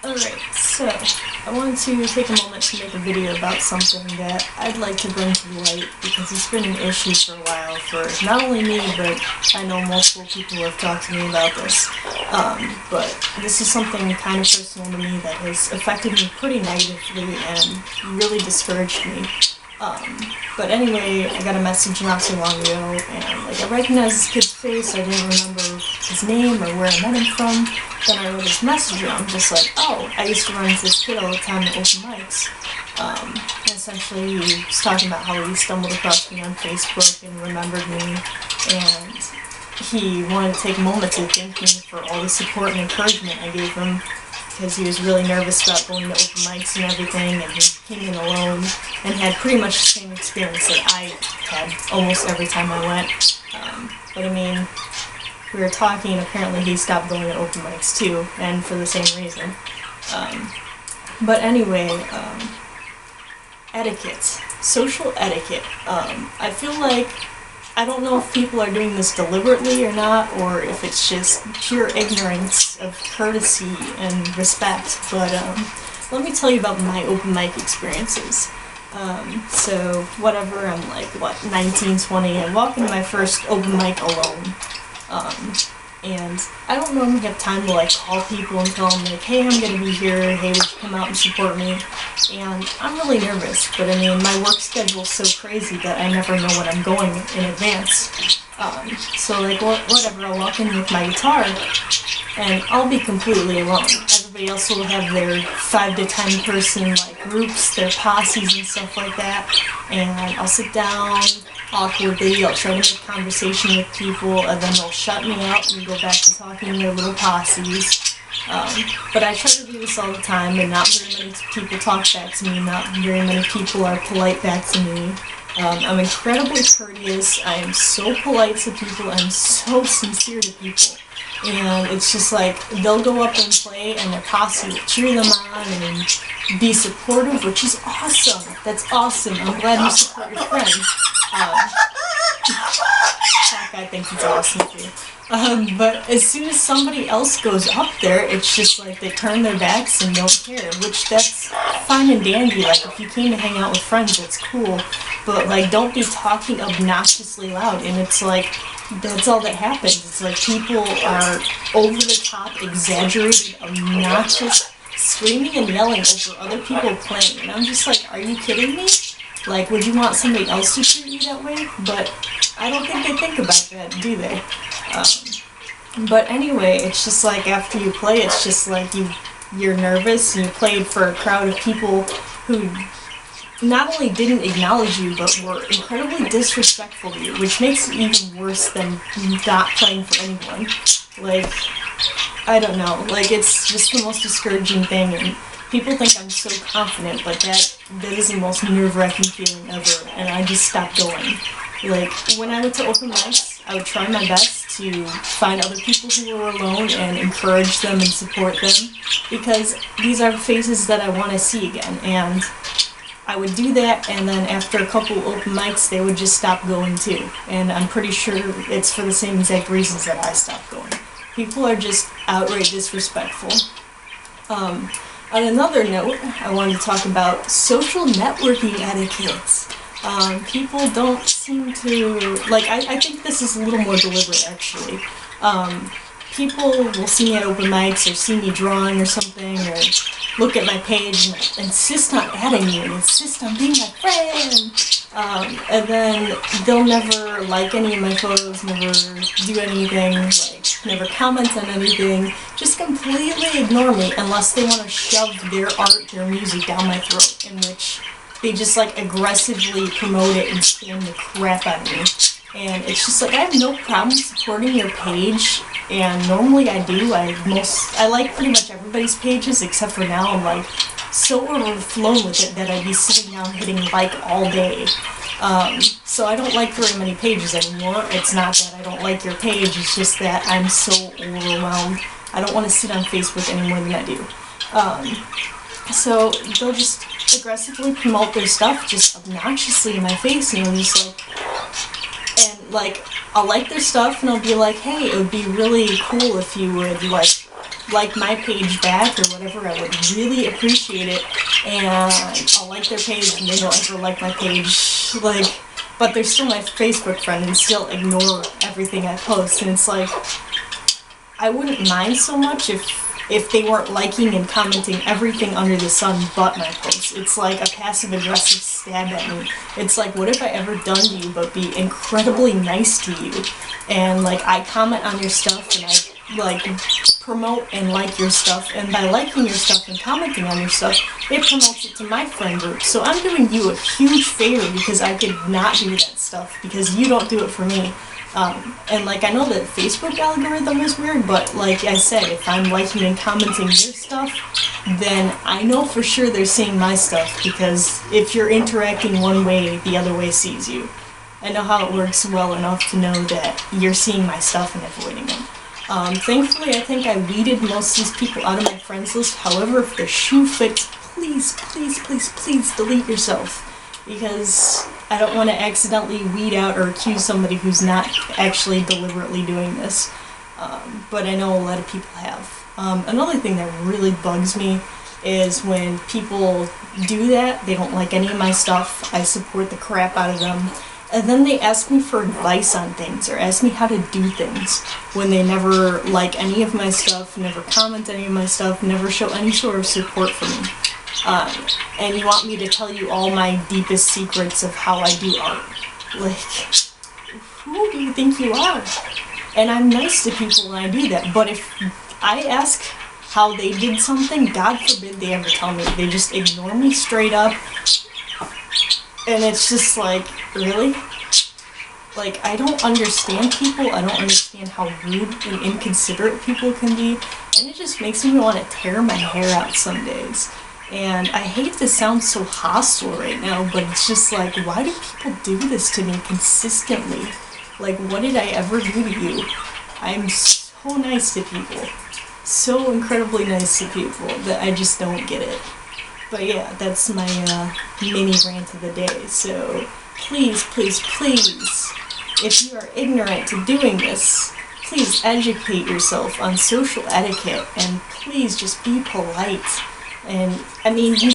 Alright, so I wanted to take a moment to make a video about something that I'd like to bring to light because it's been an issue for a while for not only me, but I know multiple people have talked to me about this. But this is something kind of personal to me that has affected me pretty negatively and really discouraged me. But anyway, I got a message not too long ago, and I recognized this kid's face. I didn't remember his name or where I met him from. Then I wrote this message, and I'm just like, oh, I used to run into this kid all the time at open mics. And essentially, he was talking about how he stumbled across me on Facebook and remembered me, and he wanted to take a moment to thank me for all the support and encouragement I gave him, because he was really nervous about going to open mics and everything, and he came in alone and had pretty much the same experience that I had almost every time I went. But I mean, we were talking, and apparently he stopped going to open mics too, and for the same reason. But anyway, etiquette, social etiquette. I feel like, I don't know if people are doing this deliberately or not, or if it's just pure ignorance of courtesy and respect, but let me tell you about my open mic experiences. So whatever, I'm 19, 20, I walk into my first open mic alone, and I don't normally have time to call people and tell them hey, I'm gonna be here, hey, would you come out and support me? And I'm really nervous, but I mean, my work schedule's so crazy that I never know when I'm going in advance. So whatever, I'll walk in with my guitar, and I'll be completely alone. Everybody else will have their 5 to 10 person groups, their posses and stuff like that, and I'll sit down awkwardly, I'll try to make conversation with people, and then they'll shut me out and go back to talking to their little posses. But I try to do this all the time, and not very many people talk back to me, not very many people are polite back to me. I'm incredibly courteous, I am so polite to people, I'm so sincere to people. And it's just they'll go up and play, and their posse will cheer them on and be supportive, which is awesome. That's awesome. I'm glad you support your friend. That guy thinks it's awesome too. But as soon as somebody else goes up there, it's just they turn their backs and don't care, which that's fine and dandy. If you came to hang out with friends, that's cool. But don't be talking obnoxiously loud, and it's that's all that happens. It's people are over the top, exaggerated, obnoxious, screaming and yelling over other people playing, and I'm just are you kidding me? Would you want somebody else to treat you that way? But I don't think they think about that, do they? But anyway, it's just after you play, it's just you're nervous, and you played for a crowd of people who not only didn't acknowledge you, but were incredibly disrespectful to you, which makes it even worse than not playing for anyone. I don't know, it's just the most discouraging thing, and people think I'm so confident, but that is the most nerve-wracking feeling ever, and I just stopped going. When I went to open mics, I would try my best to find other people who were alone and encourage them and support them, because these are faces that I want to see again, and I would do that, and then after a couple open mics, they would just stop going too, and I'm pretty sure it's for the same exact reasons that I stopped going. People are just outright disrespectful. On another note, I wanted to talk about social networking etiquette. People don't seem to, I think this is a little more deliberate, actually. People will see me at open mics, or see me drawing or something, or look at my page and insist on adding me, and insist on being my friend. And then they'll never like any of my photos, never do anything, never comment on anything, just completely ignore me unless they want to shove their art, their music down my throat, in which they just aggressively promote it and spam the crap out of me. And it's just I have no problem supporting your page, and normally I do. I like pretty much everybody's pages, except for now I'm so overflown with it that I'd be sitting down hitting all day. So I don't like very many pages anymore. It's not that I don't like your page, it's just that I'm so overwhelmed. I don't want to sit on Facebook any more than I do. So they'll just aggressively promote their stuff just obnoxiously in my face, and I'm just and I'll like their stuff, and I'll be hey, it would be really cool if you would like my page back or whatever, I would really appreciate it. And I'll like their page and they don't ever like my page. Like, but they're still my Facebook friend and still ignore everything I post. And it's like, I wouldn't mind so much if they weren't liking and commenting everything under the sun but my posts. It's like a passive-aggressive stab at me. It's like, what have I ever done to you but be incredibly nice to you? And like, I comment on your stuff and I like promote and like your stuff, and by liking your stuff and commenting on your stuff, it promotes it to my friend group. So I'm doing you a huge favor because I could not do that stuff because you don't do it for me. And like, I know that Facebook algorithm is weird, but like I said, if I'm liking and commenting your stuff, then I know for sure they're seeing my stuff, because if you're interacting one way, the other way sees you. I know how it works well enough to know that you're seeing my stuff and avoiding them. Thankfully, I think I weeded most of these people out of my friends list. However, if the shoe fits, please, please, please, please delete yourself, because I don't want to accidentally weed out or accuse somebody who's not actually deliberately doing this. But I know a lot of people have. Another thing that really bugs me is when people do that. They don't like any of my stuff. I support the crap out of them. And then they ask me for advice on things or ask me how to do things when they never like any of my stuff, never comment any of my stuff, never show any sort of support for me. And you want me to tell you all my deepest secrets of how I do art. Like, who do you think you are? And I'm nice to people when I do that, but if I ask how they did something, God forbid they ever tell me. They just ignore me straight up. And it's just like, really? Like, I don't understand people. I don't understand how rude and inconsiderate people can be. And it just makes me want to tear my hair out some days. And I hate to sound so hostile right now, but it's just like, why do people do this to me consistently? Like, what did I ever do to you? I'm so nice to people. So incredibly nice to people that I just don't get it. But yeah, that's my mini rant of the day. So please, please, please, if you are ignorant to doing this, please educate yourself on social etiquette, and please just be polite. And I mean, you